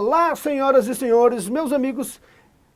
Olá, senhoras e senhores, meus amigos,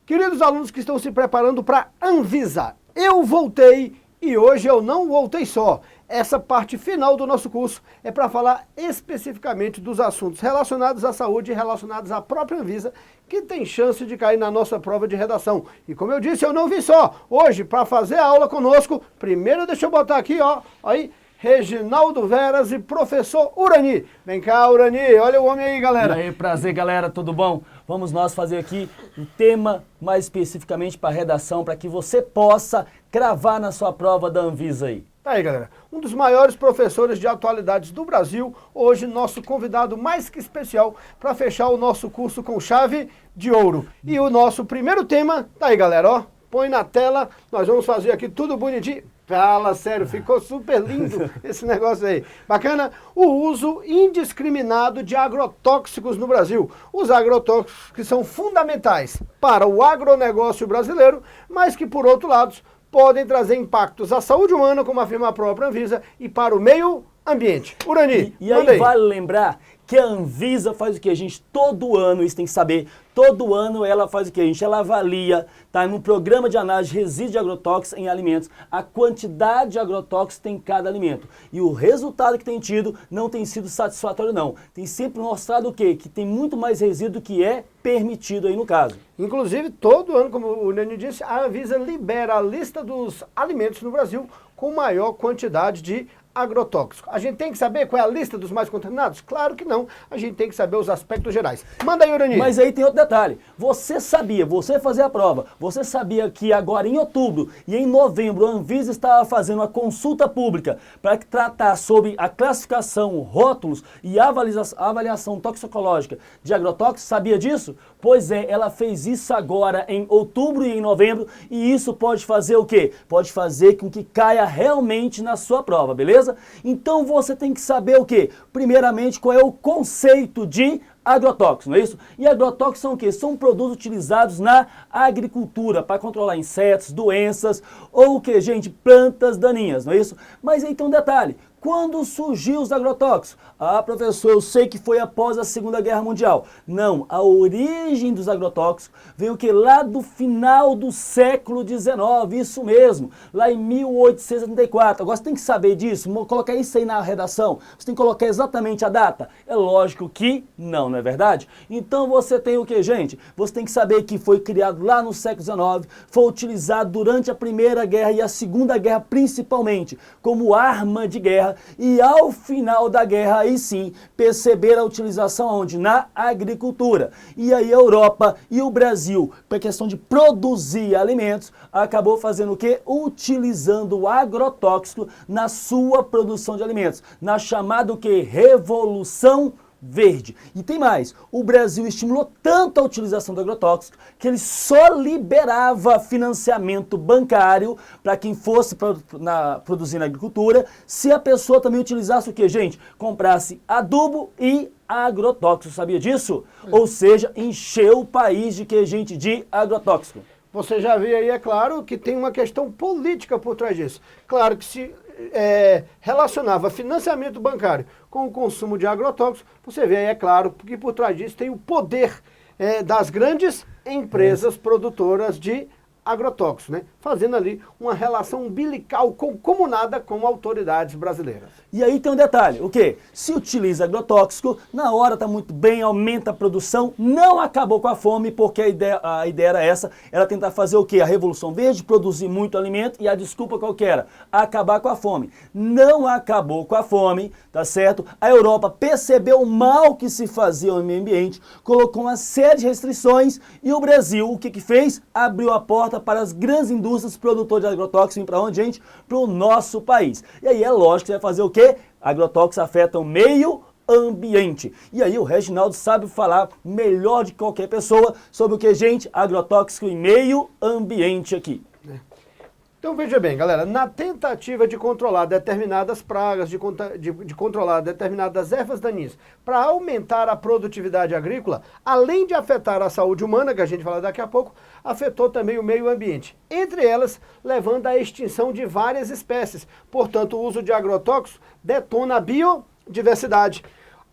queridos alunos que estão se preparando para a Anvisa. Eu voltei e hoje eu não voltei só. Essa parte final do nosso curso é para falar especificamente dos assuntos relacionados à saúde e relacionados à própria Anvisa, que tem chance de cair na nossa prova de redação. E como eu disse, eu não vim só. Hoje, para fazer a aula conosco, primeiro deixa eu botar aqui, ó, aí, Reginaldo Veras e professor Urani. Vem cá, Urani, olha o homem aí, galera. E aí, prazer, galera, tudo bom? Vamos nós fazer aqui um tema mais especificamente para redação, para que você possa cravar na sua prova da Anvisa aí. Tá aí, galera. Um dos maiores professores de atualidades do Brasil, hoje nosso convidado mais que especial para fechar o nosso curso com chave de ouro. E o nosso primeiro tema, tá aí, galera, ó. Põe na tela, nós vamos fazer aqui tudo bonitinho. Fala sério, ficou super lindo esse negócio aí. Bacana? O uso indiscriminado de agrotóxicos no Brasil. Os agrotóxicos que são fundamentais para o agronegócio brasileiro, mas que, por outro lado, podem trazer impactos à saúde humana, como afirma a própria Anvisa, e para o meio ambiente. Urani, E aí vale lembrar que a Anvisa faz o que, gente? Todo ano, isso tem que saber, todo ano ela faz o que, gente? Ela avalia, tá, no programa de análise de resíduos de agrotóxicos em alimentos, a quantidade de agrotóxicos que tem em cada alimento. E o resultado que tem tido não tem sido satisfatório, não. Tem sempre mostrado o quê? Que tem muito mais resíduo do que é permitido aí no caso. Inclusive, todo ano, como o Nani disse, a Anvisa libera a lista dos alimentos no Brasil com maior quantidade de agrotóxico. A gente tem que saber qual é a lista dos mais contaminados? Claro que não. A gente tem que saber os aspectos gerais. Manda aí, Urani. Mas aí tem outro detalhe. Você sabia, você fazia a prova, você sabia que agora em outubro e em novembro a Anvisa estava fazendo uma consulta pública para tratar sobre a classificação, rótulos e avaliação toxicológica de agrotóxicos? Sabia disso? Pois é, ela fez isso agora em outubro e em novembro e isso pode fazer o quê? Pode fazer com que caia realmente na sua prova, beleza? Então você tem que saber o quê? Primeiramente, qual é o conceito de agrotóxicos, não é isso? E agrotóxicos são o quê? São produtos utilizados na agricultura para controlar insetos, doenças ou o quê, gente? Plantas daninhas, não é isso? Mas aí tem um detalhe. Quando surgiu os agrotóxicos? Ah, professor, eu sei que foi após a Segunda Guerra Mundial. Não, a origem dos agrotóxicos veio o que? Lá do final do século XIX, isso mesmo, lá em 1874. Agora você tem que saber disso, colocar isso aí na redação, você tem que colocar exatamente a data. É lógico que não é verdade? Então você tem o que, gente? Você tem que saber que foi criado lá no século XIX, foi utilizado durante a Primeira Guerra e a Segunda Guerra principalmente, como arma de guerra. E ao final da guerra, aí sim, perceberam a utilização onde? Na agricultura. E aí a Europa e o Brasil, para questão de produzir alimentos, acabou fazendo o quê? Utilizando o agrotóxico na sua produção de alimentos. Na chamada o quê? Revolução Verde. E tem mais, o Brasil estimulou tanto a utilização do agrotóxico que ele só liberava financiamento bancário para quem fosse produzir na agricultura, se a pessoa também utilizasse o que, gente? Comprasse adubo e agrotóxico, sabia disso? Ou seja, encheu o país de que, gente? De agrotóxico. Você já vê aí, é claro, que tem uma questão política por trás disso. Claro que se relacionava financiamento bancário com o consumo de agrotóxicos, você vê aí, é claro, que por trás disso tem o poder das grandes empresas produtoras de agrotóxicos, né? Fazendo ali uma relação umbilical comunada com autoridades brasileiras. E aí tem um detalhe, o quê? Se utiliza agrotóxico, na hora tá muito bem, aumenta a produção, não acabou com a fome, porque a ideia era essa, era tentar fazer o quê? A Revolução Verde, produzir muito alimento e a desculpa qual que era? Acabar com a fome. Não acabou com a fome, tá certo? A Europa percebeu o mal que se fazia ao meio ambiente, colocou uma série de restrições e o Brasil, o que que fez? Abriu a porta para as grandes indústrias produtoras de agrotóxicos, para onde, gente? Para o nosso país. E aí é lógico que você vai fazer o quê? Agrotóxicos afetam o meio ambiente. E aí o Reginaldo sabe falar melhor de qualquer pessoa sobre o que, gente? Agrotóxico e meio ambiente aqui. Então veja bem, galera, na tentativa de controlar determinadas pragas, de controlar determinadas ervas daninhas, para aumentar a produtividade agrícola, além de afetar a saúde humana, que a gente fala daqui a pouco, afetou também o meio ambiente, entre elas levando à extinção de várias espécies. Portanto, o uso de agrotóxicos detona a biodiversidade.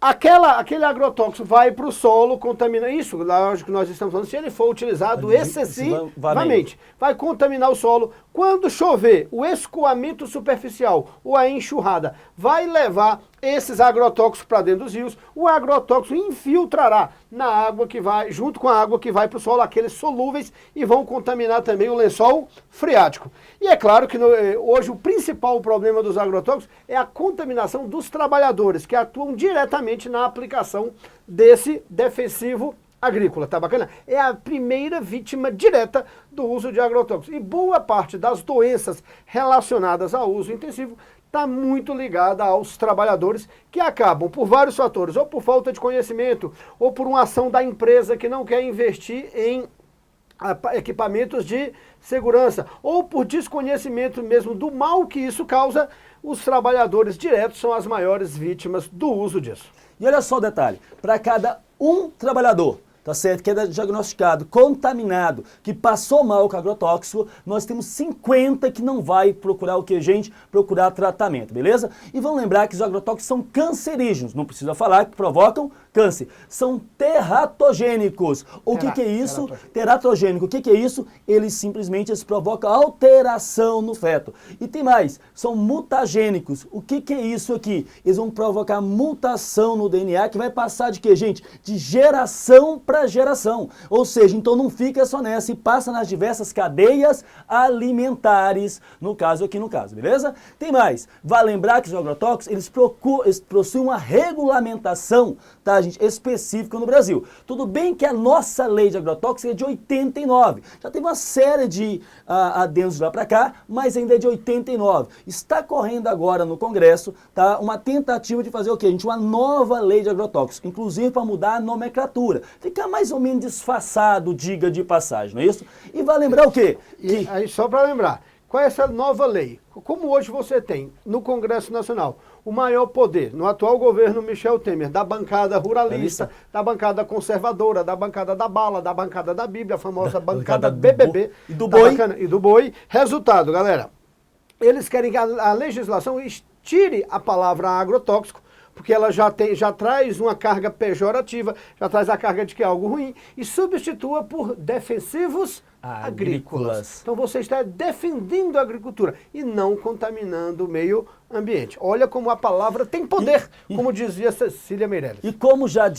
Aquele agrotóxico vai para o solo, contamina isso, lógico que nós estamos falando, se ele for utilizado excessivamente, vai contaminar o solo. Quando chover, o escoamento superficial ou a enxurrada vai levar esses agrotóxicos para dentro dos rios, o agrotóxico infiltrará na água que vai, junto com a água que vai para o solo, aqueles solúveis, e vão contaminar também o lençol freático. E é claro que hoje o principal problema dos agrotóxicos é a contaminação dos trabalhadores, que atuam diretamente na aplicação desse defensivo agrícola, tá bacana? É a primeira vítima direta do uso de agrotóxicos. E boa parte das doenças relacionadas ao uso intensivo está muito ligada aos trabalhadores que acabam, por vários fatores, ou por falta de conhecimento, ou por uma ação da empresa que não quer investir em equipamentos de segurança, ou por desconhecimento mesmo do mal que isso causa. Os trabalhadores diretos são as maiores vítimas do uso disso. E olha só o detalhe, para cada um trabalhador, tá certo, que é diagnosticado, contaminado, que passou mal com agrotóxico, nós temos 50 que não vai procurar o que, gente? Procurar tratamento, beleza? E vamos lembrar que os agrotóxicos são cancerígenos, não precisa falar que provocam câncer. São teratogênicos. O que é isso? Teratogênico. O que é isso? Eles simplesmente provocam alteração no feto. E tem mais, são mutagênicos. O que é isso aqui? Eles vão provocar mutação no DNA que vai passar de quê, gente? De geração para geração. Ou seja, então não fica só nessa e passa nas diversas cadeias alimentares, no caso, beleza? Tem mais. Vale lembrar que os agrotóxicos, eles possuem uma regulamentação, tá, gente, específica no Brasil. Tudo bem que a nossa lei de agrotóxicos é de 89. Já teve uma série de adendos de lá para cá, mas ainda é de 89. Está correndo agora no Congresso, tá, uma tentativa de fazer o quê, gente? Uma nova lei de agrotóxicos, inclusive para mudar a nomenclatura. Ficar mais ou menos disfarçado, diga de passagem, não é isso? E vai lembrar o quê? E aí, só para lembrar, qual é essa nova lei? Como hoje você tem no Congresso Nacional o maior poder, no atual governo Michel Temer, da bancada ruralista, da bancada conservadora, da bancada da bala, da bancada da Bíblia, a famosa bancada BBB. E do boi. E do boi. Resultado, galera, eles querem que a legislação tire a palavra agrotóxico, porque ela já traz uma carga pejorativa, já traz a carga de que é algo ruim, e substitua por defensivos agrícolas. Então você está defendendo a agricultura e não contaminando o meio ambiente. Olha como a palavra tem poder, como dizia Cecília Meirelles. E como já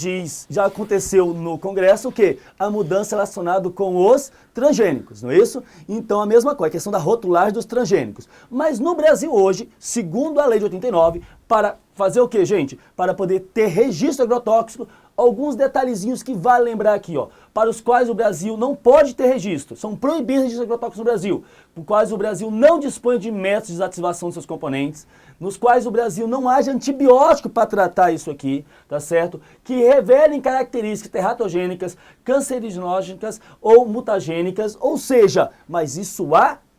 aconteceu no Congresso, o quê? A mudança relacionada com os transgênicos, não é isso? Então a mesma coisa, a questão da rotulagem dos transgênicos. Mas no Brasil hoje, segundo a lei de 89, para fazer o quê, gente? Para poder ter registro agrotóxico, alguns detalhezinhos que vale lembrar aqui, ó, para os quais o Brasil não pode ter registro. São proibidos registros agrotóxicos no Brasil, por quais o Brasil não dispõe de métodos de desativação de seus componentes, nos quais o Brasil não haja antibiótico para tratar isso aqui, tá certo? Que revelem características teratogênicas, cancerígenas ou mutagênicas, ou seja, mas isso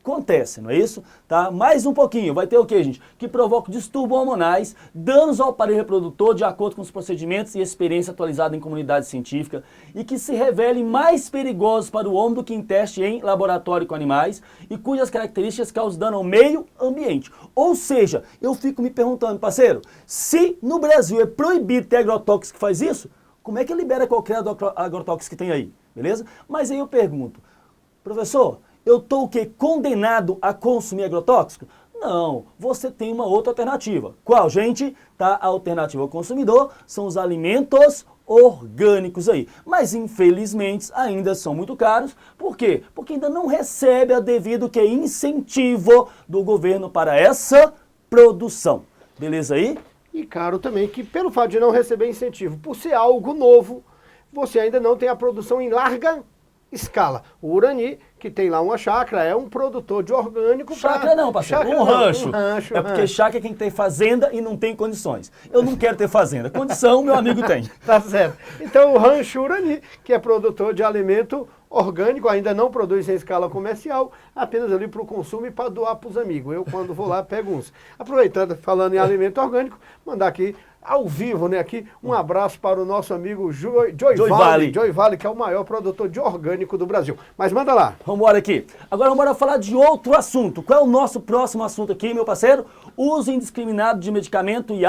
acontece, não é isso? Tá? Mais um pouquinho, vai ter o que, gente? Que provoca distúrbios hormonais, danos ao aparelho reprodutor de acordo com os procedimentos e experiência atualizada em comunidade científica e que se revelem mais perigosos para o homem do que em teste em laboratório com animais e cujas características causam dano ao meio ambiente. Ou seja, eu fico me perguntando, parceiro, se no Brasil é proibido ter agrotóxico que faz isso, como é que libera qualquer agrotóxico que tem aí? Beleza? Mas aí eu pergunto, professor, eu estou o quê? Condenado a consumir agrotóxico? Não, você tem uma outra alternativa. Qual, gente? Tá? A alternativa ao consumidor são os alimentos orgânicos aí. Mas, infelizmente, ainda são muito caros. Por quê? Porque ainda não recebe a devido que incentivo do governo para essa produção. Beleza aí? E caro também que, pelo fato de não receber incentivo, por ser algo novo, você ainda não tem a produção em larga escala. O Urani, que tem lá uma chácara, é um produtor de orgânico. Chácara não, parceiro, um rancho. É porque chácara é quem tem fazenda e não tem condições. Eu não quero ter fazenda. Condição, meu amigo tem. Tá certo. Então o Rancho Urani, que é produtor de alimento orgânico, ainda não produz em escala comercial, apenas ali para o consumo e para doar para os amigos. Eu, quando vou lá, pego uns. Aproveitando, falando em alimento orgânico, mandar aqui, ao vivo, né, aqui, um abraço para o nosso amigo Joy Vale, que é o maior produtor de orgânico do Brasil. Mas manda lá. Vamos embora aqui. Agora vamos falar de outro assunto. Qual é o nosso próximo assunto aqui, meu parceiro? Uso indiscriminado de medicamento e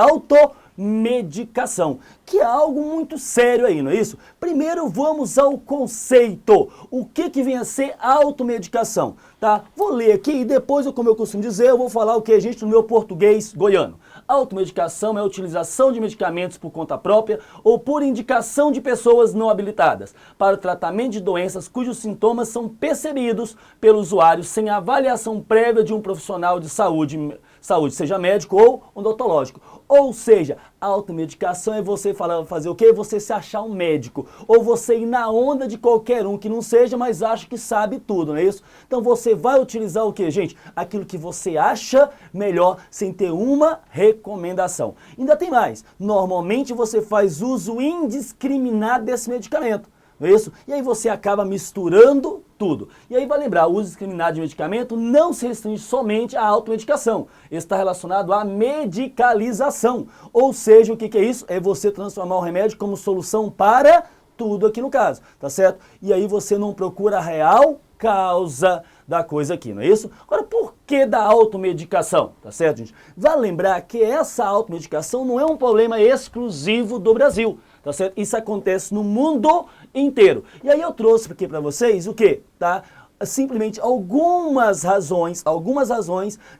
automedicação, que é algo muito sério aí, não é isso? Primeiro vamos ao conceito. O que vem a ser automedicação? Tá? Vou ler aqui e depois, como eu costumo dizer, eu vou falar o que, gente, no meu português goiano. Automedicação é a utilização de medicamentos por conta própria ou por indicação de pessoas não habilitadas para o tratamento de doenças cujos sintomas são percebidos pelo usuário sem avaliação prévia de um profissional de saúde, seja médico ou odontológico. Ou seja, a automedicação é você fazer o quê? Você se achar um médico. Ou você ir na onda de qualquer um que não seja, mas acha que sabe tudo, não é isso? Então você vai utilizar o quê, gente? Aquilo que você acha melhor, sem ter uma recomendação. Ainda tem mais. Normalmente você faz uso indiscriminado desse medicamento. Não é isso? E aí você acaba misturando tudo. E aí vai lembrar, o uso indiscriminado de medicamento não se restringe somente à automedicação. Está relacionado à medicalização. Ou seja, o que é isso? É você transformar o remédio como solução para tudo aqui no caso, tá certo? E aí você não procura a real causa da coisa aqui, não é isso? Agora, por que da automedicação? Tá certo, gente? Vale lembrar que essa automedicação não é um problema exclusivo do Brasil, tá certo? Isso acontece no mundo inteiro. E aí eu trouxe aqui para vocês o quê? Tá? Simplesmente algumas razões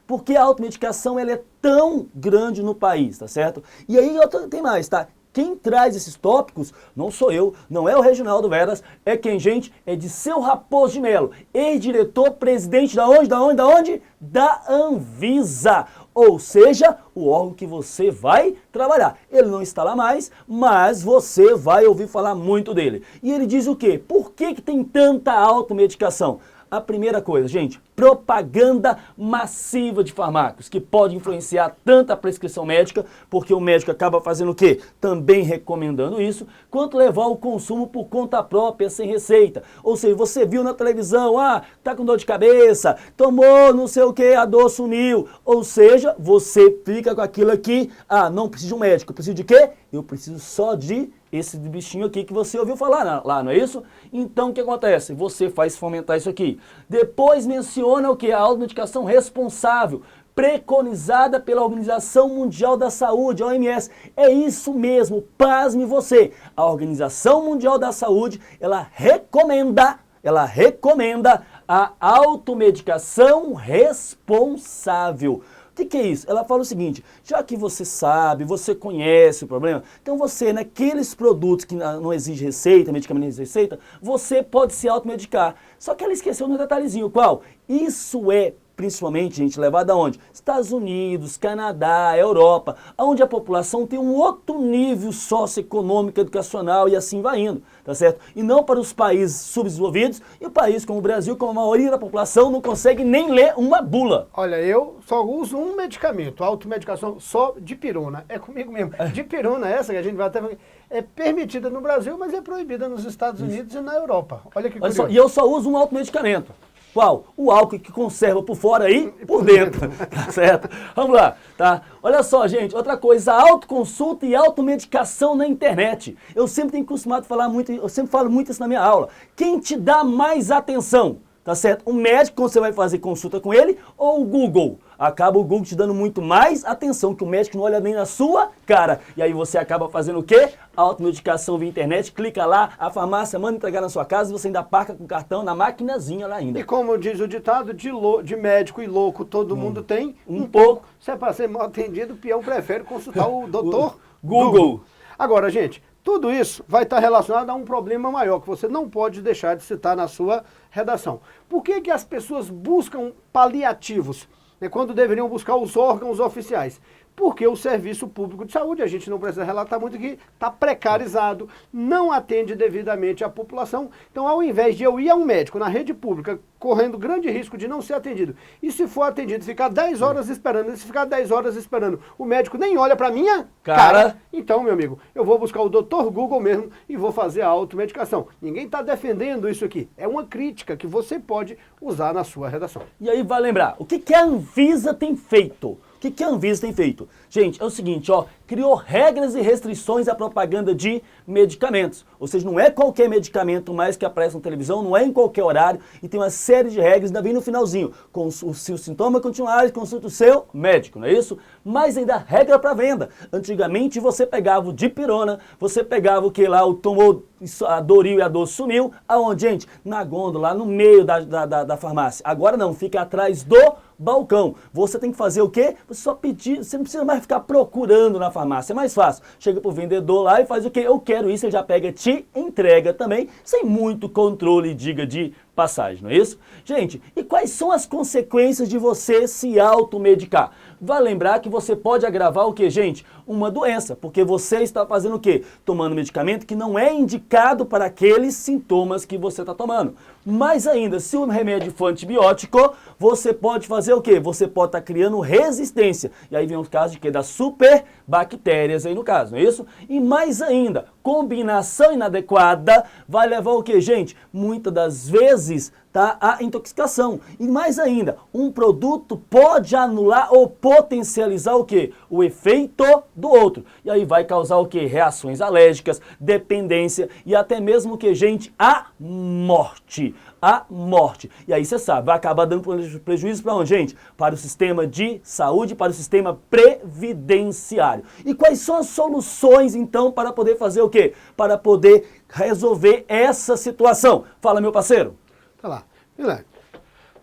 porque a automedicação ela é tão grande no país, tá certo? E aí tem mais, tá? Quem traz esses tópicos não sou eu, não é o Reginaldo Veras, é quem, gente? É Disseu Raposo de Melo, ex-diretor-presidente da onde? Da Anvisa. Ou seja, o órgão que você vai trabalhar. Ele não está lá mais, mas você vai ouvir falar muito dele. E ele diz o quê? Por que tem tanta automedicação? A primeira coisa, gente, propaganda massiva de fármacos, que pode influenciar tanto a prescrição médica, porque o médico acaba fazendo o quê? Também recomendando isso, quanto levar ao consumo por conta própria, sem receita. Ou seja, você viu na televisão, tá com dor de cabeça, tomou não sei o que, a dor sumiu. Ou seja, você fica com aquilo aqui, não preciso de um médico, eu preciso de quê? Eu preciso só de esse bichinho aqui que você ouviu falar lá, não é isso? Então o que acontece? Você faz fomentar isso aqui. Depois menciona o que? A automedicação responsável, preconizada pela Organização Mundial da Saúde, a OMS. É isso mesmo, pasme você. A Organização Mundial da Saúde, ela recomenda a automedicação responsável. O que é isso? Ela fala o seguinte, já que você sabe, você conhece o problema, então você, naqueles produtos que não exigem receita, medicamento não exige receita, você pode se automedicar. Só que ela esqueceu um detalhezinho, qual? Isso é principalmente, gente, levado aonde? Estados Unidos, Canadá, Europa, onde a população tem um outro nível socioeconômico, educacional e assim vai indo, tá certo? E não para os países subdesenvolvidos e o país como o Brasil, como a maioria da população não consegue nem ler uma bula. Olha, eu só uso um medicamento, automedicação só dipirona, é comigo mesmo. Dipirona essa que a gente vai até... é permitida no Brasil, mas é proibida nos Estados Unidos e na Europa. Olha que curioso. E eu só uso um automedicamento. Qual? O álcool que conserva por fora e por dentro, tá certo? Vamos lá, tá? Olha só, gente, outra coisa, autoconsulta e automedicação na internet. Eu sempre tenho acostumado a falar muito, eu sempre falo muito isso na minha aula. Quem te dá mais atenção? Tá certo? O médico, quando você vai fazer consulta com ele, ou o Google? Acaba o Google te dando muito mais atenção, que o médico não olha nem na sua cara. E aí você acaba fazendo o quê? Automedicação via internet, clica lá, a farmácia manda entregar na sua casa e você ainda paga com o cartão na maquinazinha lá ainda. E como diz o ditado, de médico e louco todo mundo tem um pouco. Se é para ser mal atendido, o peão prefere consultar o doutor Google. Agora, gente, tudo isso vai estar relacionado a um problema maior, que você não pode deixar de citar na sua redação. Por que as pessoas buscam paliativos, né, quando deveriam buscar os órgãos oficiais? Porque o serviço público de saúde, a gente não precisa relatar muito aqui, está precarizado, não atende devidamente a população. Então, ao invés de eu ir a um médico na rede pública, correndo grande risco de não ser atendido, e se for atendido, ficar 10 horas esperando, e se ficar 10 horas esperando, o médico nem olha para minha cara, então, meu amigo, eu vou buscar o Dr. Google mesmo e vou fazer a automedicação. Ninguém está defendendo isso aqui. É uma crítica que você pode usar na sua redação. E aí vai lembrar, o que a Anvisa tem feito? que a Anvisa tem feito? Gente, é o seguinte, ó, criou regras e restrições à propaganda de medicamentos. Ou seja, não é qualquer medicamento mais que aparece na televisão, não é em qualquer horário, e tem uma série de regras, ainda vem no finalzinho. Se os sintomas continuarem, consulte o seu médico, não é isso? Mas ainda regra para venda. Antigamente você pegava o dipirona, você pegava o que lá, tomou a Doril e a dor sumiu, aonde, gente? Na gôndola, lá no meio da farmácia. Agora não, fica atrás do balcão. Você tem que fazer o quê? Você só pedir, você não precisa mais ficar procurando na farmácia, é mais fácil. Chega pro vendedor lá e faz o quê? Eu quero isso, ele já pega, te entrega também, sem muito controle, diga de passagem, não é isso? Gente, e quais são as consequências de você se automedicar? Vai lembrar que você pode agravar o quê, gente? Uma doença, porque você está fazendo o quê? Tomando medicamento que não é indicado para aqueles sintomas que você está tomando. Mais ainda, se o remédio for antibiótico, você pode fazer o quê? Você pode estar criando resistência. E aí vem os casos de quê? Das superbactérias aí no caso, não é isso? E mais ainda, combinação inadequada vai levar o quê, gente? Muitas das vezes, tá, a intoxicação. E mais ainda, um produto pode anular ou potencializar o quê? O efeito do outro. E aí vai causar o quê? Reações alérgicas, dependência e até mesmo o que, gente? A morte. A morte. E aí você sabe, vai acabar dando prejuízo para onde, gente? Para o sistema de saúde, para o sistema previdenciário. E quais são as soluções, então, para poder fazer o quê? Para poder resolver essa situação. Fala, meu parceiro. Tá lá. Milagre.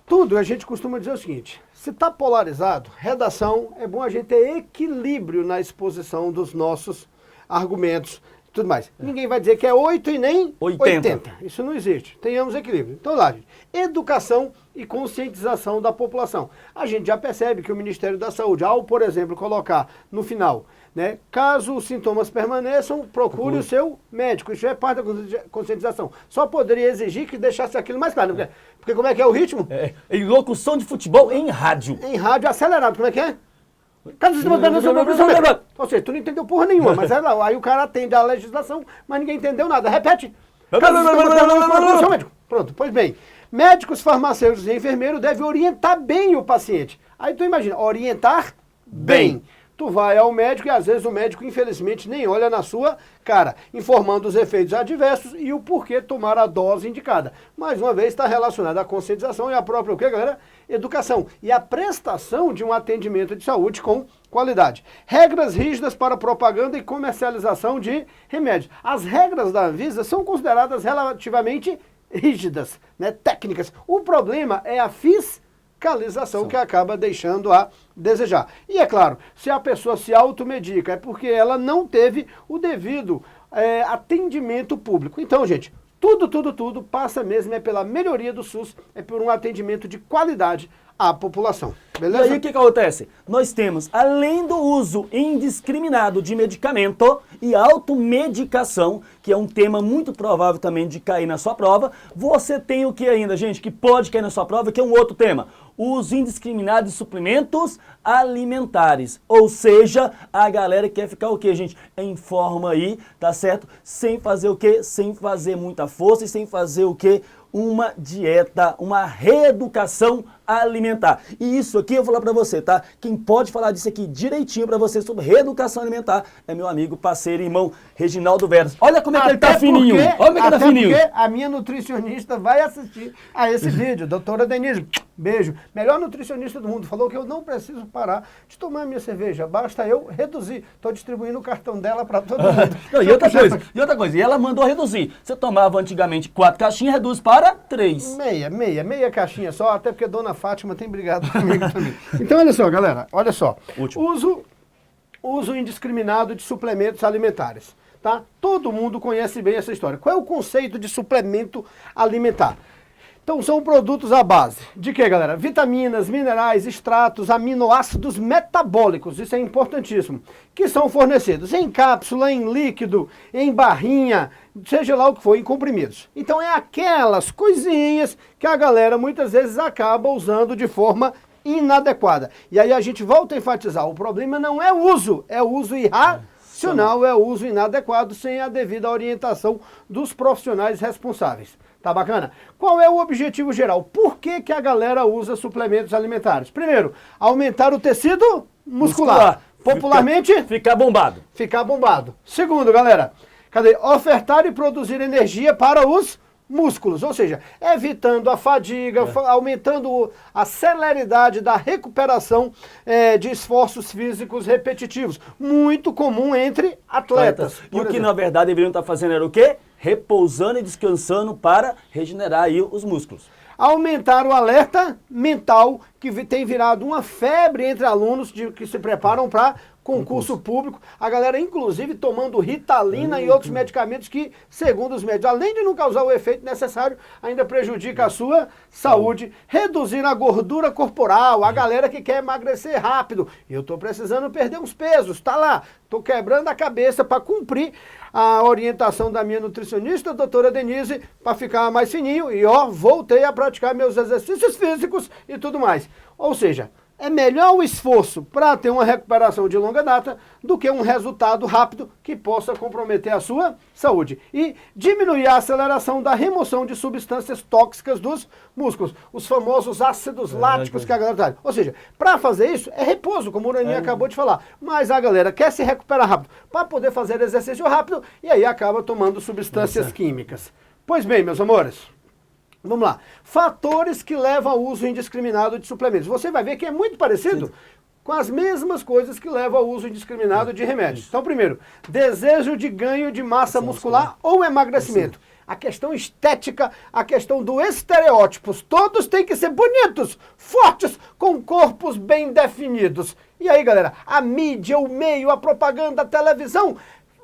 Tudo a gente costuma dizer o seguinte, se está polarizado, redação, é bom a gente ter equilíbrio na exposição dos nossos argumentos e tudo mais. Ninguém vai dizer que é 8 e nem 80. Isso não existe. Tenhamos equilíbrio. Então lá, gente, educação e conscientização da população. A gente já percebe que o Ministério da Saúde, ao, por exemplo, colocar no final, né, caso os sintomas permaneçam, procure o seu médico. Isso é parte da conscientização. Só poderia exigir que deixasse aquilo mais claro. Porque como é que é o ritmo? Em locução de futebol em rádio. Em rádio acelerado. Como é que é? Ou seja, tu não entendeu porra nenhuma, mas aí o cara atende à legislação, mas ninguém entendeu nada. Repete. Pronto, pois bem. Médicos, farmacêuticos e enfermeiros devem orientar bem o paciente. Aí tu imagina, orientar bem. Tu vai ao médico e às vezes o médico, infelizmente, nem olha na sua cara, informando os efeitos adversos e o porquê tomar a dose indicada. Mais uma vez está relacionado à conscientização e à própria, o que, galera? Educação. E a prestação de um atendimento de saúde com qualidade. Regras rígidas para propaganda e comercialização de remédios. As regras da Anvisa são consideradas relativamente rígidas, né, técnicas. O problema é a fiscalização que acaba deixando a desejar. E é claro, se a pessoa se automedica, é porque ela não teve o devido atendimento público. Então, gente, tudo passa mesmo pela melhoria do SUS, é por um atendimento de qualidade à populaão. Beleza? E aí o que acontece? Nós temos, além do uso indiscriminado de medicamento e automedicação, que é um tema muito provável também de cair na sua prova, você tem o que ainda, gente, que pode cair na sua prova, que é um outro tema. O uso indiscriminado de suplementos alimentares. Ou seja, a galera quer ficar o quê, gente? Em forma aí, tá certo? Sem fazer o quê? Sem fazer muita força e sem fazer o quê? Uma dieta, uma reeducação alimentar. E isso aqui eu vou falar pra você, tá? Quem pode falar disso aqui direitinho pra você sobre reeducação alimentar é meu amigo, parceiro e irmão Reginaldo Veras. Olha como é que ele tá fininho. Olha como é que ele tá fininho. Porque a minha nutricionista vai assistir a esse vídeo. Doutora Denise, beijo. Melhor nutricionista do mundo. Falou que eu não preciso parar de tomar minha cerveja. Basta eu reduzir. Tô distribuindo o cartão dela pra todo mundo. Não, e outra coisa, e ela mandou reduzir. Você tomava antigamente 4 caixinhas, reduz para 3. Meia caixinha só, até porque Dona Fátima tem brigado comigo também. Então, olha só, galera, olha só. Uso indiscriminado de suplementos alimentares, tá? Todo mundo conhece bem essa história. Qual é o conceito de suplemento alimentar? Então, são produtos à base de quê, galera? Vitaminas, minerais, extratos, aminoácidos metabólicos, isso é importantíssimo, que são fornecidos em cápsula, em líquido, em barrinha, seja lá o que for, em comprimidos. Então, é aquelas coisinhas que a galera muitas vezes acaba usando de forma inadequada. E aí a gente volta a enfatizar, o problema não é o uso, é o uso irracional. excepcional é o uso inadequado sem a devida orientação dos profissionais responsáveis. Tá bacana? Qual é o objetivo geral? Por que que a galera usa suplementos alimentares? Primeiro, aumentar o tecido muscular. Popularmente, ficar bombado. Ficar bombado. Segundo, galera, ofertar e produzir energia para os músculos, ou seja, evitando a fadiga, aumentando a celeridade da recuperação de esforços físicos repetitivos. Muito comum entre atletas. E o que na verdade deveriam estar fazendo era o quê? Repousando e descansando para regenerar aí os músculos. Aumentar o alerta mental, que tem virado uma febre entre alunos que se preparam para concurso público. A galera, inclusive, tomando Ritalina e outros medicamentos que, segundo os médicos, além de não causar o efeito necessário, ainda prejudica a sua saúde. Reduzir a gordura corporal. A galera que quer emagrecer rápido. Eu estou precisando perder uns pesos, tá lá. Estou quebrando a cabeça para cumprir a orientação da minha nutricionista, a doutora Denise, para ficar mais fininho. E ó, voltei a praticar meus exercícios físicos e tudo mais. Ou seja, é melhor o esforço para ter uma recuperação de longa data do que um resultado rápido que possa comprometer a sua saúde. E diminuir a aceleração da remoção de substâncias tóxicas dos músculos, os famosos ácidos láticos que a galera traz. Ou seja, para fazer isso é repouso, como o Uraninho acabou de falar. Mas a galera quer se recuperar rápido para poder fazer exercício rápido e aí acaba tomando substâncias químicas. Pois bem, meus amores, vamos lá. Fatores que levam ao uso indiscriminado de suplementos. Você vai ver que é muito parecido com as mesmas coisas que levam ao uso indiscriminado de remédios. Então, primeiro, desejo de ganho de massa muscular ou emagrecimento. A questão estética, a questão do estereótipos. Todos têm que ser bonitos, fortes, com corpos bem definidos. E aí, galera, a mídia, o meio, a propaganda, a televisão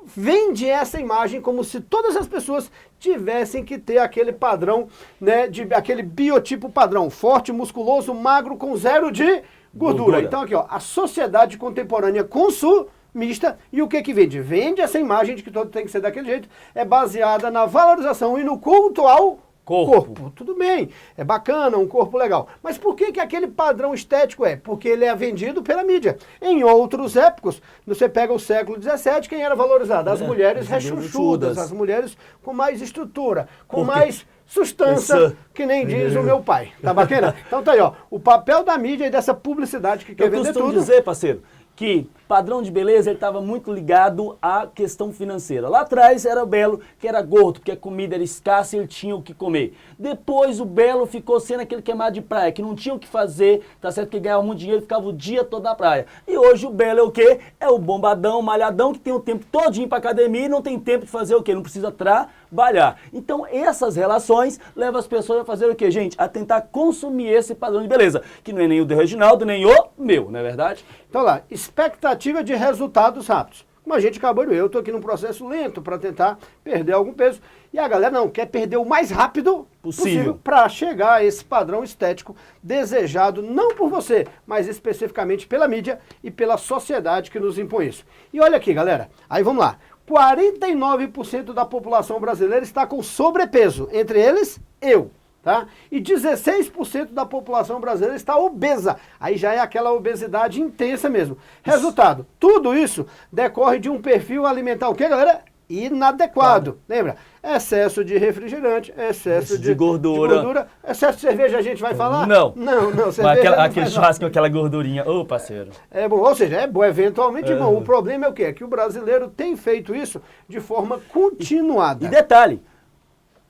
vende essa imagem como se todas as pessoas tivessem que ter aquele padrão, né, aquele biotipo padrão, forte, musculoso, magro, com zero de gordura. Então aqui, ó, a sociedade contemporânea consumista, e o que que vende? Vende essa imagem de que todo tem que ser daquele jeito, é baseada na valorização e no culto ao corpo. Tudo bem, é bacana, um corpo legal. Mas por que que aquele padrão estético é? Porque ele é vendido pela mídia. Em outros épocas, você pega o século XVII, quem era valorizado? As mulheres rechonchudas, as mulheres com mais estrutura, com mais sustância, que nem diz o meu pai. Tá bacana? Então tá aí, ó, o papel da mídia e dessa publicidade que quer vender tudo. Eu costumo dizer, parceiro, que padrão de beleza ele estava muito ligado à questão financeira. Lá atrás era o belo que era gordo, porque a comida era escassa e ele tinha o que comer. Depois o belo ficou sendo aquele queimado de praia, que não tinha o que fazer, tá certo que ganhava muito dinheiro e ficava o dia todo na praia. E hoje o belo é o quê? É o bombadão, malhadão, que tem o tempo todinho para academia e não tem tempo de fazer o quê? Não precisa trabalhar. Então essas relações levam as pessoas a fazer o quê, gente? A tentar consumir esse padrão de beleza, que não é nem o do Reginaldo, nem o meu, não é verdade? Então lá, expectativa de resultados rápidos. Como a gente acabou de ver, eu estou aqui num processo lento para tentar perder algum peso. E a galera não quer perder o mais rápido possível para chegar a esse padrão estético desejado, não por você, mas especificamente pela mídia e pela sociedade que nos impõe isso. E olha aqui, galera, aí vamos lá. 49% da população brasileira está com sobrepeso, entre eles, eu. Tá? E 16% da população brasileira está obesa. Aí já é aquela obesidade intensa mesmo. Resultado, tudo isso decorre de um perfil alimentar, o que, galera? Inadequado. Lembra? Excesso de refrigerante, excesso de gordura. Excesso de cerveja a gente vai falar? Não. Não, cerveja aquele churrasco com aquela gordurinha. Ô, parceiro. É bom, ou seja, é bom, eventualmente bom. O problema é o quê? É que o brasileiro tem feito isso de forma continuada. E detalhe,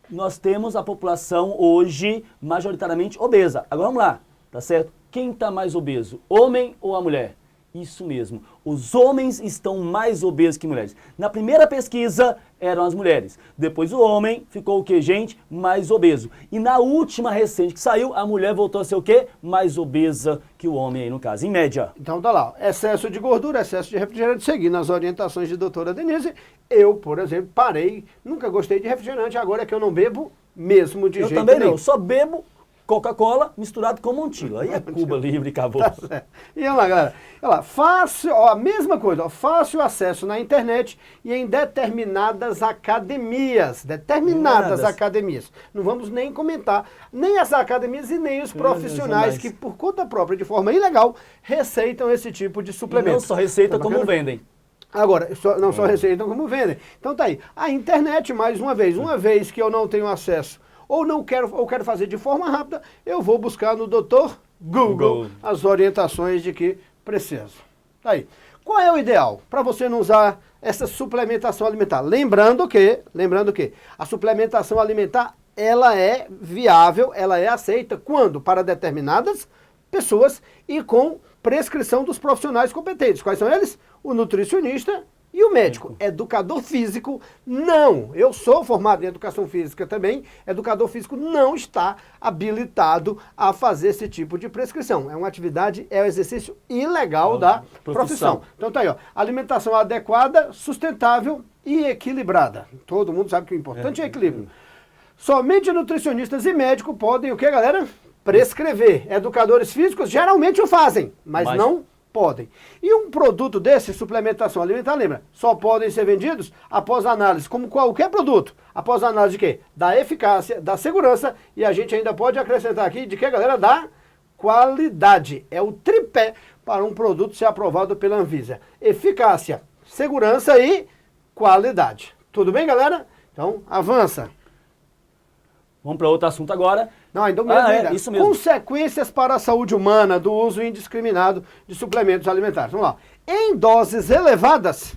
nós temos a população hoje majoritariamente obesa. Agora vamos lá, tá certo? Quem está mais obeso, homem ou a mulher? Isso mesmo, os homens estão mais obesos que mulheres. Na primeira pesquisa eram as mulheres, depois o homem ficou o que, gente? Mais obeso. E na última recente que saiu, a mulher voltou a ser o quê? Mais obesa que o homem aí no caso, em média. Então tá lá, excesso de gordura, excesso de refrigerante, seguindo as orientações de doutora Denise. Eu, por exemplo, parei, nunca gostei de refrigerante, agora é que eu não bebo mesmo de jeito nenhum. Eu também não, eu só bebo Coca-Cola misturado com Montilo. Aí é Cuba Livre, acabou. Tá certo. E olha lá, galera. Olha lá, fácil, ó, a mesma coisa, ó, fácil acesso na internet e em determinadas academias. Determinadas academias. Não vamos nem comentar nem as academias e nem os profissionais que, por conta própria, de forma ilegal, receitam esse tipo de suplemento. E não só receita, como vendem. Agora, não só receitam como vendem. Então tá aí. A internet, mais uma vez que eu não tenho acesso ou quero fazer de forma rápida, eu vou buscar no Dr. Google as orientações de que preciso. Tá aí. Qual é o ideal para você não usar essa suplementação alimentar? Lembrando que a suplementação alimentar, ela é viável, ela é aceita quando? Para determinadas pessoas e com prescrição dos profissionais competentes. Quais são eles? O nutricionista e o médico. Educador físico, não. Eu sou formado em educação física também. Educador físico não está habilitado a fazer esse tipo de prescrição. É uma atividade, é um exercício ilegal da profissão. Então tá aí, ó. Alimentação adequada, sustentável e equilibrada. Todo mundo sabe que o importante é equilíbrio. Somente nutricionistas e médicos podem, o que, galera? Prescrever. Educadores físicos geralmente o fazem, mas não podem. E um produto desse, suplementação alimentar, lembra, só podem ser vendidos após análise, como qualquer produto. Após análise de quê? Da eficácia, da segurança e a gente ainda pode acrescentar aqui de que, galera, da qualidade. É o tripé para um produto ser aprovado pela Anvisa. Eficácia, segurança e qualidade. Tudo bem, galera? Então, avança. Vamos para outro assunto agora. Não, ainda isso mesmo. Consequências para a saúde humana do uso indiscriminado de suplementos alimentares. Vamos lá. Em doses elevadas,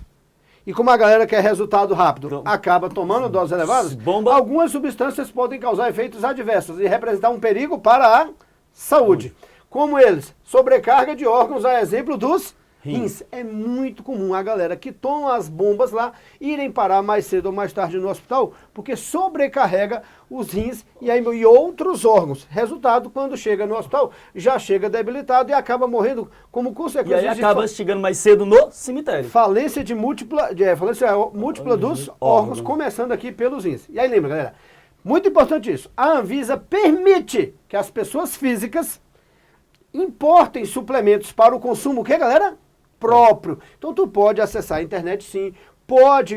e como a galera quer resultado rápido, acaba tomando doses elevadas, algumas substâncias podem causar efeitos adversos e representar um perigo para a saúde. Como eles, sobrecarga de órgãos, a exemplo dos rins. É muito comum a galera que toma as bombas lá irem parar mais cedo ou mais tarde no hospital, porque sobrecarrega os rins e outros órgãos. Resultado, quando chega no hospital, já chega debilitado e acaba morrendo como consequência. E aí acaba chegando mais cedo no cemitério. Falência múltipla dos órgãos, começando aqui pelos rins. E aí lembra, galera, muito importante isso, a Anvisa permite que as pessoas físicas importem suplementos para o consumo, o que, galera? Próprio. Então tu pode acessar a internet, sim, pode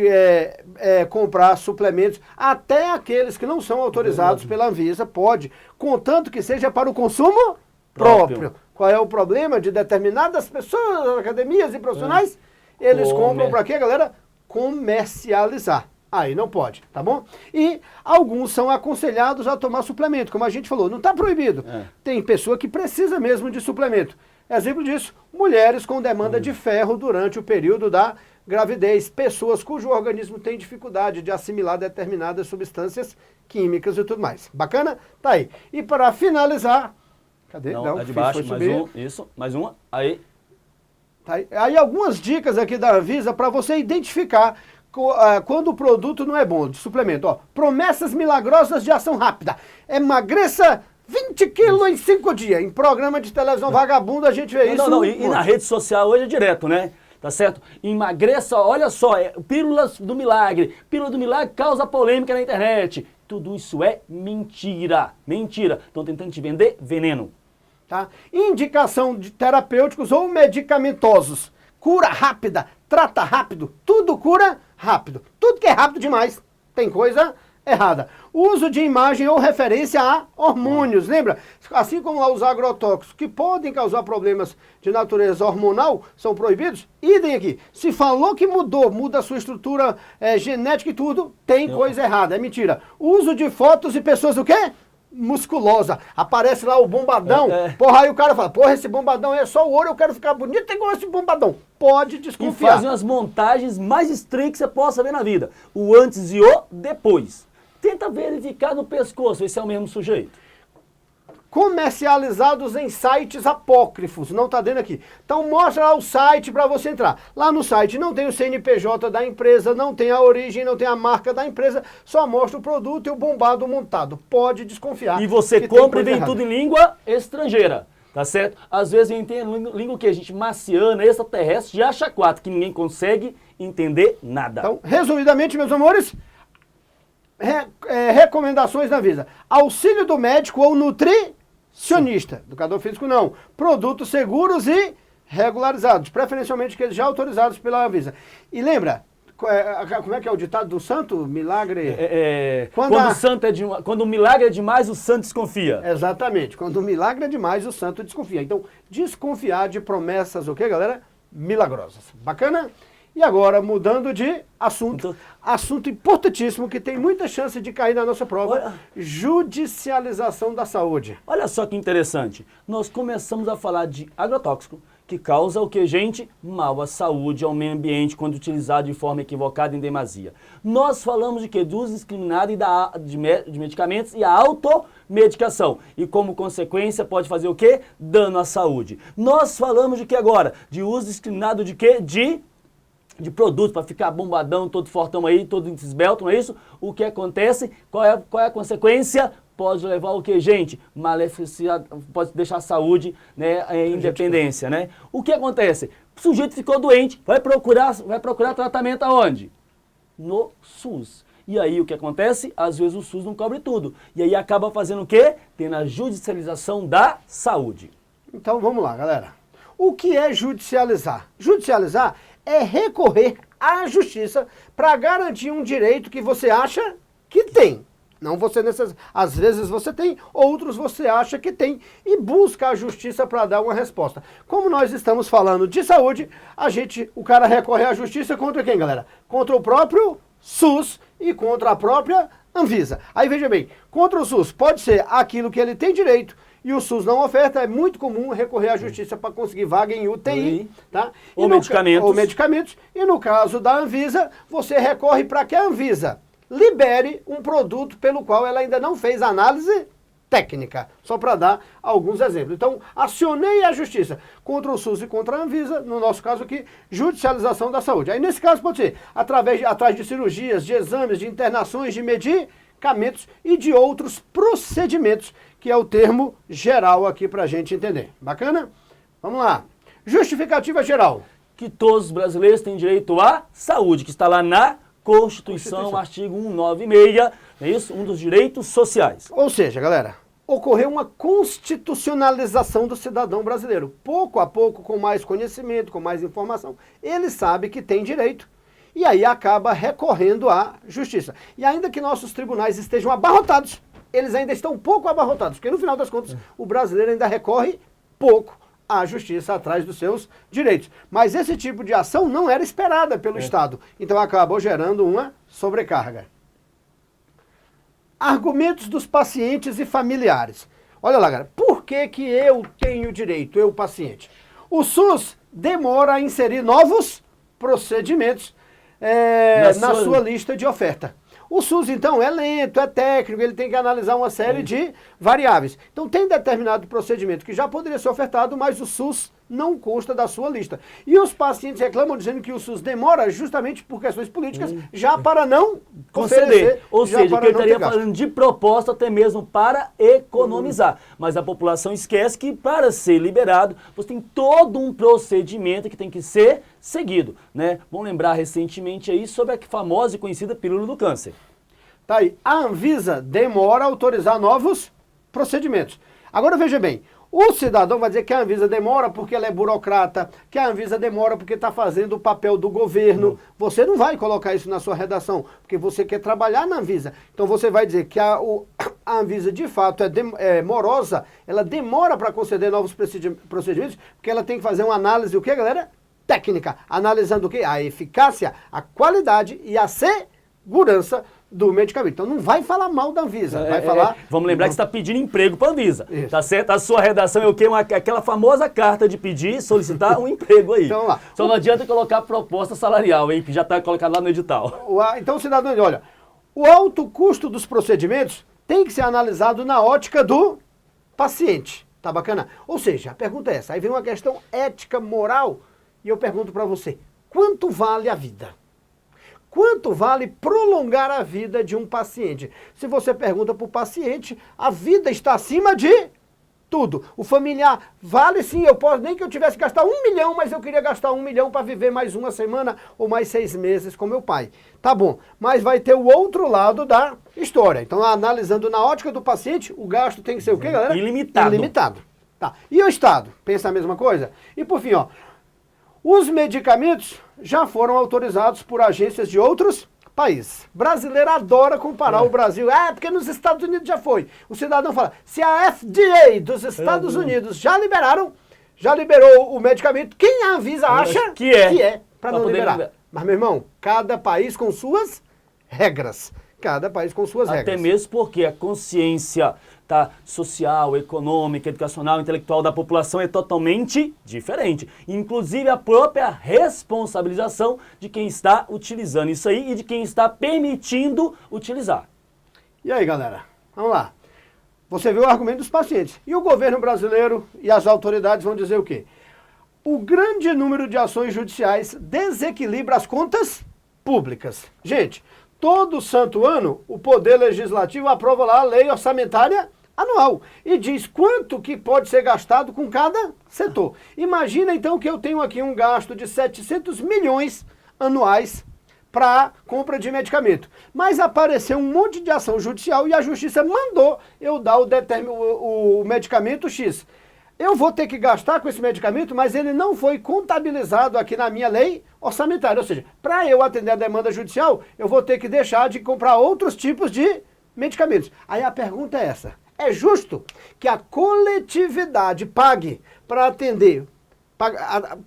comprar suplementos, até aqueles que não são autorizados pela Anvisa, pode, contanto que seja para o consumo próprio. Qual é o problema de determinadas pessoas, academias e profissionais? Eles compram para quê, galera? Comercializar. Aí não pode, tá bom? E alguns são aconselhados a tomar suplemento, como a gente falou, não está proibido. Tem pessoa que precisa mesmo de suplemento. Exemplo disso, mulheres com demanda de ferro durante o período da gravidez, pessoas cujo organismo tem dificuldade de assimilar determinadas substâncias químicas e tudo mais. Bacana? Tá aí. E para finalizar, cadê? Não, é de baixo, mais um, isso, mais uma, aí. Tá aí algumas dicas aqui da Anvisa para você identificar quando o produto não é bom, de suplemento. Ó, promessas milagrosas de ação rápida. Emagreça 20 quilos em 5 dias. Em programa de televisão vagabundo a gente vê isso. E na rede social hoje é direto, né? Tá certo? Emagreça, olha só, pílulas do milagre. Pílula do milagre causa polêmica na internet. Tudo isso é mentira. Mentira. Estão tentando te vender veneno. Tá? Indicação de terapêuticos ou medicamentosos. Cura rápida, trata rápido, tudo cura rápido. Tudo que é rápido demais tem coisa errada. Uso de imagem ou referência a hormônios. Lembra? Assim como lá os agrotóxicos que podem causar problemas de natureza hormonal são proibidos, idem aqui. Se falou que muda a sua estrutura genética e tudo, tem coisa errada, é mentira. Uso de fotos e pessoas o quê? Musculosa. Aparece lá o bombadão. Porra, aí o cara fala, porra, esse bombadão é só o ouro, eu quero ficar bonito igual esse bombadão. Pode desconfiar. E fazem as montagens mais estranhas que você possa ver na vida. O antes e o depois. Tenta verificar no pescoço, ver se é o mesmo sujeito. Comercializados em sites apócrifos, não está dentro aqui. Então mostra lá o site para você entrar. Lá no site não tem o CNPJ da empresa, não tem a origem, não tem a marca da empresa, só mostra o produto e o bombado montado. Pode desconfiar. E você compra e vem tudo em língua estrangeira, tá certo? Às vezes vem língua que a gente marciana, extraterrestre, de acha quatro, que ninguém consegue entender nada. Então, resumidamente, meus amores, recomendações da Anvisa. Auxílio do médico ou nutricionista. Educador físico não. Produtos seguros e regularizados. Preferencialmente aqueles já autorizados pela Anvisa. E lembra, como é que é o ditado do santo? Milagre... Quando o milagre é demais, o santo desconfia. Exatamente. Quando o milagre é demais, o santo desconfia. Então, desconfiar de promessas, o quê, galera? Milagrosas. Bacana? E agora, mudando de assunto, Então- assunto importantíssimo que tem muita chance de cair na nossa prova, Olha. judicialização da saúde. Olha só que interessante. Nós começamos a falar de agrotóxico, que causa o que, gente? Mal à saúde, ao meio ambiente, quando utilizado de forma equivocada em demasia. Nós falamos de quê? Do uso indiscriminado de medicamentos e a automedicação. E como consequência pode fazer o quê? Dano à saúde. Nós falamos de quê agora? De uso indiscriminado de quê? De produtos para ficar bombadão, todo fortão aí, todo esbelto, não é isso? O que acontece? Qual é a consequência? Pode levar o que, gente? Maleficidade, pode deixar a saúde, né, em independência, né? O que acontece? O sujeito ficou doente, vai procurar tratamento aonde? No SUS. E aí o que acontece? Às vezes o SUS não cobre tudo. E aí acaba fazendo o quê? Tendo a judicialização da saúde. Então vamos lá, galera. O que é judicializar? Judicializar é recorrer à justiça para garantir um direito que você acha que tem. Não você às vezes você tem, outros você acha que tem e busca a justiça para dar uma resposta. Como nós estamos falando de saúde, o cara recorre à justiça contra quem, galera? Contra o próprio SUS e contra a própria Anvisa. Aí veja bem, contra o SUS pode ser aquilo que ele tem direito e o SUS não oferta, é muito comum recorrer à justiça para conseguir vaga em UTI, tá? Ou medicamentos. Ou medicamentos. E no caso da Anvisa, você recorre para que a Anvisa libere um produto pelo qual ela ainda não fez análise técnica, só para dar alguns exemplos. Então, acionei a justiça contra o SUS e contra a Anvisa, no nosso caso aqui, judicialização da saúde. Aí nesse caso pode ser atrás de cirurgias, de exames, de internações, de medicamentos e de outros procedimentos, que é o termo geral aqui para a gente entender. Bacana? Vamos lá. Justificativa geral. Que todos os brasileiros têm direito à saúde, que está lá na Constituição, artigo 196, é isso? Um dos direitos sociais. Ou seja, galera, ocorreu uma constitucionalização do cidadão brasileiro. Pouco a pouco, com mais conhecimento, com mais informação, ele sabe que tem direito e aí acaba recorrendo à justiça. E ainda que nossos tribunais estejam abarrotados, eles ainda estão pouco abarrotados, porque no final das contas o brasileiro ainda recorre pouco à justiça atrás dos seus direitos. Mas esse tipo de ação não era esperada pelo Estado, então acabou gerando uma sobrecarga. Argumentos dos pacientes e familiares. Olha lá, galera, por que que eu tenho direito, eu paciente? O SUS demora a inserir novos procedimentos na sua lista de oferta. O SUS, então, é lento, é técnico, ele tem que analisar uma série de variáveis. Então, tem determinado procedimento que já poderia ser ofertado, mas o SUS não consta da sua lista. E os pacientes reclamam dizendo que o SUS demora justamente por questões políticas, já para não conceder. Ou seja, que ele estaria falando falando de propósito até mesmo para economizar. Mas a população esquece que para ser liberado, você tem todo um procedimento que tem que ser seguido, né? Vamos lembrar recentemente aí sobre a famosa e conhecida pílula do câncer. Tá aí. A Anvisa demora a autorizar novos procedimentos. Agora veja bem, o cidadão vai dizer que a Anvisa demora porque ela é burocrata, que a Anvisa demora porque está fazendo o papel do governo. Você não vai colocar isso na sua redação, porque você quer trabalhar na Anvisa. Então você vai dizer que a Anvisa de fato é morosa, ela demora para conceder novos procedimentos, porque ela tem que fazer uma análise, o que, galera? Técnica. Analisando o quê? A eficácia, a qualidade e a segurança do medicamento. Então não vai falar mal da Anvisa, vai falar... Vamos lembrar que você está pedindo emprego para a Anvisa, Isso. tá certo? A sua redação é o quê? Aquela famosa carta de pedir, solicitar um emprego aí. Então, lá. Só não adianta colocar proposta salarial, hein? Que já está colocado lá no edital. Então o cidadão, olha, o alto custo dos procedimentos tem que ser analisado na ótica do paciente. Tá bacana? Ou seja, a pergunta é essa, aí vem uma questão ética, moral, e eu pergunto para você, quanto vale a vida? Quanto vale prolongar a vida de um paciente? Se você pergunta para o paciente, a vida está acima de tudo. O familiar vale sim, eu posso, nem que eu tivesse que gastar 1 milhão, mas eu queria gastar 1 milhão para viver mais uma semana ou mais 6 meses com meu pai. Tá bom, mas vai ter o outro lado da história. Então, analisando na ótica do paciente, o gasto tem que ser o quê, galera? Ilimitado. Ilimitado. Tá. E o Estado? Pensa a mesma coisa? E por fim, ó, os medicamentos já foram autorizados por agências de outros países. Brasileiro adora comparar o Brasil. Porque nos Estados Unidos já foi. O cidadão fala, se a FDA dos Estados Unidos já liberou o medicamento, quem a Anvisa acha que é para não poder liberar? Mas, meu irmão, cada país com suas regras. Cada país com suas regras. Até mesmo porque a consciência social, econômica, educacional, intelectual da população é totalmente diferente. Inclusive a própria responsabilização de quem está utilizando isso aí e de quem está permitindo utilizar. E aí, galera? Vamos lá. Você viu o argumento dos pacientes. E o governo brasileiro e as autoridades vão dizer o quê? O grande número de ações judiciais desequilibra as contas públicas. Gente, todo santo ano o Poder Legislativo aprova lá a lei orçamentária anual e diz quanto que pode ser gastado com cada setor. Imagina então que eu tenho aqui um gasto de 700 milhões anuais para compra de medicamento. Mas apareceu um monte de ação judicial e a justiça mandou eu dar o medicamento X. Eu vou ter que gastar com esse medicamento, mas ele não foi contabilizado aqui na minha lei orçamentária. Ou seja, para eu atender a demanda judicial, eu vou ter que deixar de comprar outros tipos de medicamentos. Aí a pergunta é essa. É justo que a coletividade pague para atender,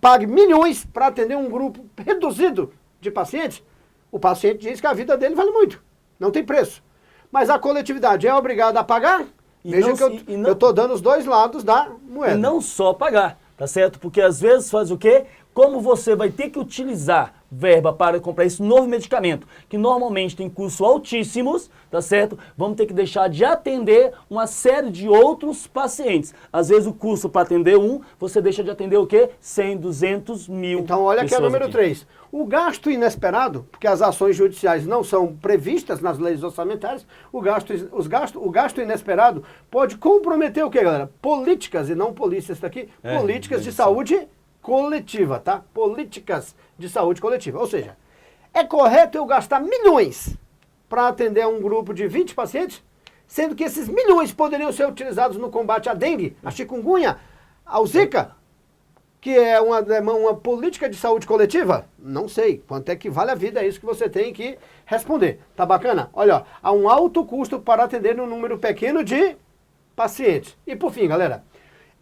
pague milhões para atender um grupo reduzido de pacientes? O paciente diz que a vida dele vale muito, não tem preço. Mas a coletividade é obrigada a pagar? Veja que eu estou dando os dois lados da moeda. E não só pagar, tá certo? Porque às vezes faz o quê? Como você vai ter que utilizar verba para comprar esse novo medicamento, que normalmente tem custos altíssimos, tá certo? Vamos ter que deixar de atender uma série de outros pacientes. Às vezes o custo para atender um, você deixa de atender o quê? 100, 200 mil. Então olha aqui a número 3. O gasto inesperado, porque as ações judiciais não são previstas nas leis orçamentárias, o gasto inesperado pode comprometer o quê, galera? Políticas, e não polícias está aqui, políticas de saúde coletiva, tá? Políticas de saúde coletiva. Ou seja, é correto eu gastar milhões para atender um grupo de 20 pacientes, sendo que esses milhões poderiam ser utilizados no combate à dengue, à chikungunya, ao zika, que é uma política de saúde coletiva? Não sei. Quanto é que vale a vida? É isso que você tem que responder. Tá bacana? Olha, ó, há um alto custo para atender um número pequeno de pacientes. E por fim, galera,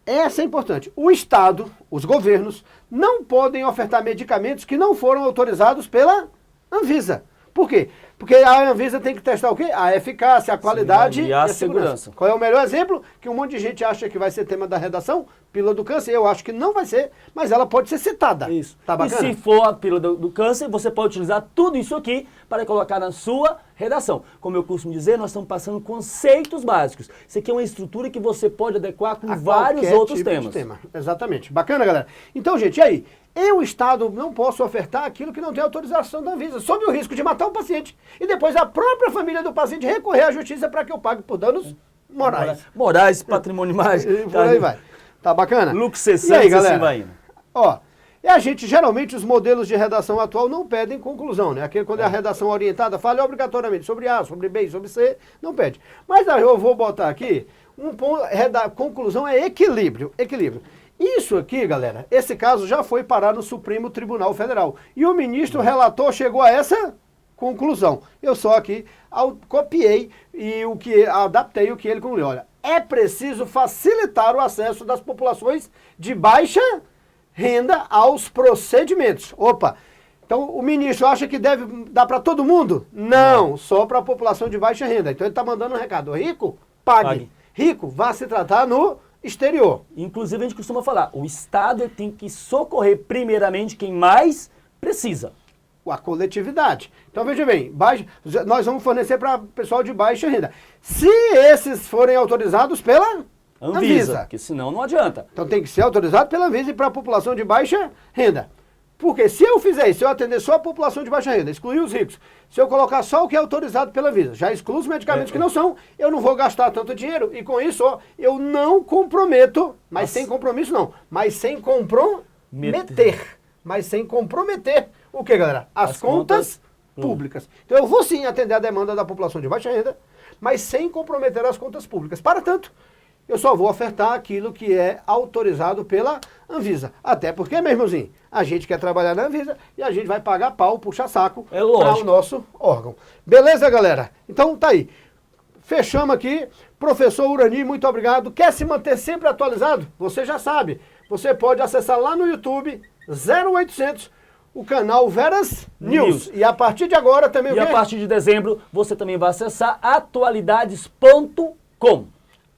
essa é importante. O Estado, os governos, não podem ofertar medicamentos que não foram autorizados pela Anvisa. Por quê? Porque a Anvisa tem que testar o quê? A eficácia, a qualidade e a segurança. Qual é o melhor exemplo? Que um monte de gente acha que vai ser tema da redação, pílula do câncer. Eu acho que não vai ser, mas ela pode ser citada. Isso. Tá bacana? E se for a pílula do câncer, você pode utilizar tudo isso aqui para colocar na sua redação. Como eu costumo dizer, nós estamos passando conceitos básicos. Isso aqui é uma estrutura que você pode adequar com vários outros temas. Exatamente. Bacana, galera? Então, gente, e aí? Eu, Estado, não posso ofertar aquilo que não tem autorização da Anvisa, sob o risco de matar o paciente. E depois a própria família do paciente recorrer à justiça para que eu pague por danos morais. Morais, patrimoniais. Por aí vai. Tá bacana? Lucro cessante, assim vai indo. Ó, e a gente, geralmente, os modelos de redação atual não pedem conclusão, né? Aquele, quando é a redação orientada, fala obrigatoriamente sobre A, sobre B, sobre C, não pede. Mas aí eu vou botar aqui, um ponto, conclusão é equilíbrio. Isso aqui, galera, esse caso já foi parar no Supremo Tribunal Federal. E o ministro relator chegou a essa conclusão. Eu só aqui copiei e adaptei o que ele concluiu. Olha, é preciso facilitar o acesso das populações de baixa renda aos procedimentos. Opa! Então o ministro acha que deve dar para todo mundo? Não, só para a população de baixa renda. Então ele está mandando um recado. Rico, pague. Rico, vá se tratar no exterior. Inclusive a gente costuma falar, o Estado tem que socorrer primeiramente quem mais precisa. A coletividade. Então veja bem, nós vamos fornecer para pessoal de baixa renda. Se esses forem autorizados pela Anvisa, porque senão não adianta. Então tem que ser autorizado pela Anvisa e para a população de baixa renda. Porque se eu fizer isso, se eu atender só a população de baixa renda, excluir os ricos, se eu colocar só o que é autorizado pela Anvisa, já excluo os medicamentos que não são, eu não vou gastar tanto dinheiro e com isso ó, eu não comprometo, mas sem compromisso não, mas sem comprometer. Mas sem comprometer o que, galera? As contas públicas. Então eu vou sim atender a demanda da população de baixa renda, mas sem comprometer as contas públicas. Para tanto, eu só vou ofertar aquilo que é autorizado pela Anvisa. Até porque, meu irmãozinho, a gente quer trabalhar na Anvisa e a gente vai pagar pau, puxa saco para o nosso órgão. Beleza, galera? Então tá aí. Fechamos aqui. Professor Urani, muito obrigado. Quer se manter sempre atualizado? Você já sabe. Você pode acessar lá no YouTube 0800 o canal Veras News. E a partir de agora também o E quê? a partir de dezembro, você também vai acessar atualidades.com.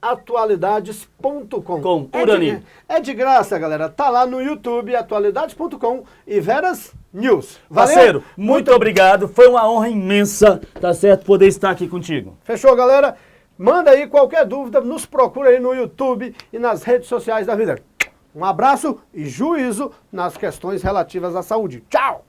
Atualidades.com. Com Urani. É de graça, galera. Tá lá no YouTube, atualidades.com e Veras News. Valeu? Parceiro, muito obrigado. Foi uma honra imensa, tá certo, poder estar aqui contigo. Fechou, galera? Manda aí qualquer dúvida, nos procura aí no YouTube e nas redes sociais da vida. Um abraço e juízo nas questões relativas à saúde. Tchau!